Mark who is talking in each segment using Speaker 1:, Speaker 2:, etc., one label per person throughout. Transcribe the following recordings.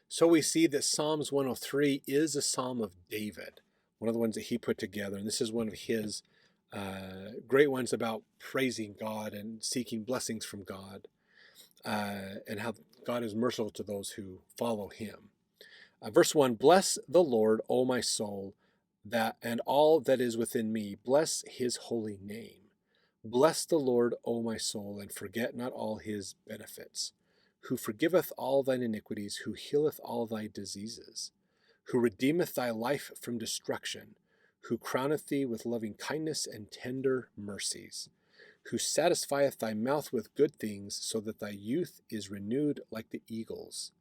Speaker 1: So we see that Psalms 103 is a psalm of David, one of the ones that he put together. And this is one of his great ones about praising God and seeking blessings from God, and how God is merciful to those who follow him. Verse 1, bless the Lord, O my soul, that and all that is within me. Bless his holy name. Bless the Lord, O my soul, and forget not all his benefits, who forgiveth all thine iniquities, who healeth all thy diseases, who redeemeth thy life from destruction, who crowneth thee with loving kindness and tender mercies, who satisfieth thy mouth with good things, so that thy youth is renewed like the eagles.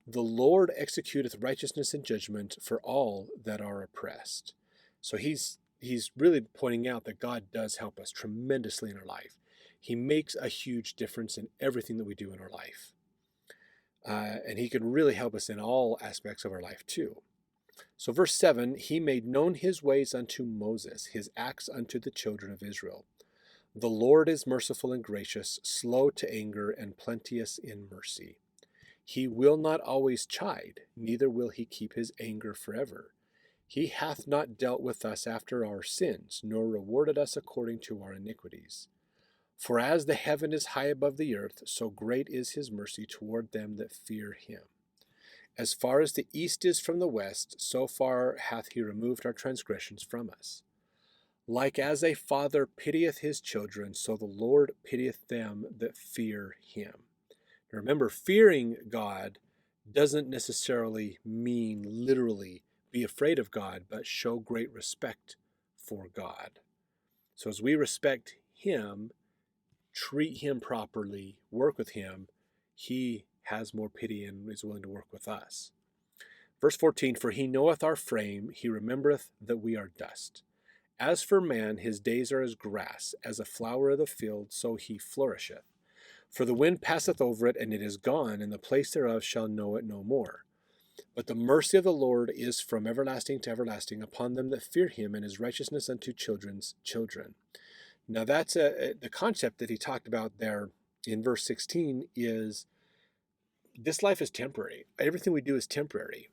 Speaker 1: The Lord executeth righteousness and judgment for all that are oppressed. So he's really pointing out that God does help us tremendously in our life. He makes a huge difference in everything that we do in our life. And he can really help us in all aspects of our life too. So verse 7, he made known his ways unto Moses, his acts unto the children of Israel. The Lord is merciful and gracious, slow to anger, and plenteous in mercy. He will not always chide, neither will he keep his anger forever. He hath not dealt with us after our sins, nor rewarded us according to our iniquities. For as the heaven is high above the earth, so great is his mercy toward them that fear him. As far as the east is from the west, so far hath he removed our transgressions from us. Like as a father pitieth his children, so the Lord pitieth them that fear him. Now remember, fearing God doesn't necessarily mean literally be afraid of God, but show great respect for God. So as we respect him, treat him properly, work with him, he has more pity and is willing to work with us. Verse 14, for he knoweth our frame, he remembereth that we are dust. As for man, his days are as grass, as a flower of the field, so he flourisheth. For the wind passeth over it, and it is gone, and the place thereof shall know it no more. But the mercy of the Lord is from everlasting to everlasting upon them that fear him, and his righteousness unto children's children. Now that's the concept that he talked about there in verse 16 is this life is temporary. Everything we do is temporary.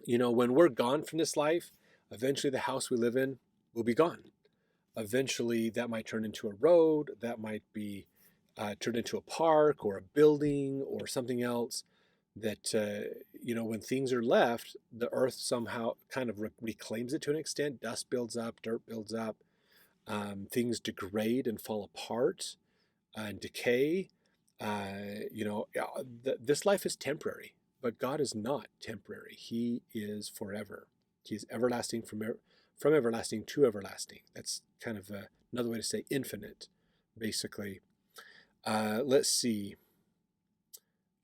Speaker 1: You know, when we're gone from this life, eventually the house we live in will be gone. Eventually that might turn into a road, that might be turned into a park or a building or something else that, when things are left, the earth somehow kind of reclaims it to an extent. Dust builds up, dirt builds up, things degrade and fall apart and decay. This life is temporary, but God is not temporary. He is forever. He is everlasting from everlasting to everlasting. That's kind of another way to say infinite, basically. Let's see.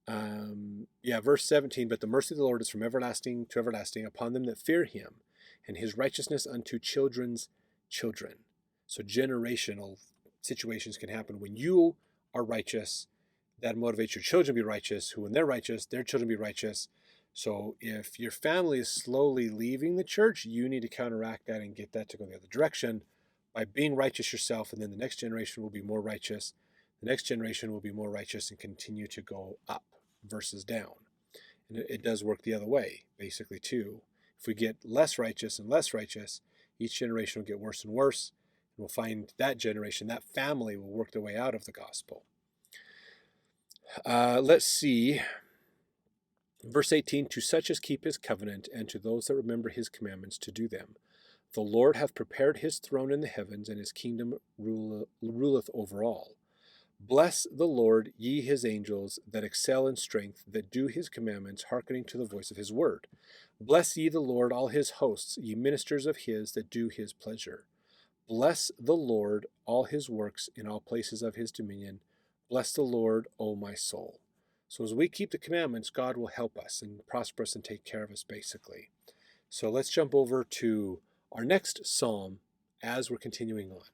Speaker 1: Verse 17, but the mercy of the Lord is from everlasting to everlasting upon them that fear him, and his righteousness unto children's children. So generational situations can happen when you are righteous. That motivates your children to be righteous, who when they're righteous, their children be righteous. So if your family is slowly leaving the church, you need to counteract that and get that to go the other direction by being righteous yourself, and then the next generation will be more righteous. The next generation will be more righteous and continue to go up versus down. And it does work the other way, basically, too. If we get less righteous and less righteous, each generation will get worse and worse. And we'll find that generation, that family will work their way out of the gospel. Let's see. Verse 18, to such as keep his covenant, and to those that remember his commandments to do them. The Lord hath prepared his throne in the heavens, and his kingdom ruleth over all. Bless the Lord, ye his angels, that excel in strength, that do his commandments, hearkening to the voice of his word. Bless ye the Lord, all his hosts, ye ministers of his, that do his pleasure. Bless the Lord, all his works, in all places of his dominion. Bless the Lord, O my soul. So as we keep the commandments, God will help us and prosper us and take care of us, basically. So let's jump over to our next psalm as we're continuing on.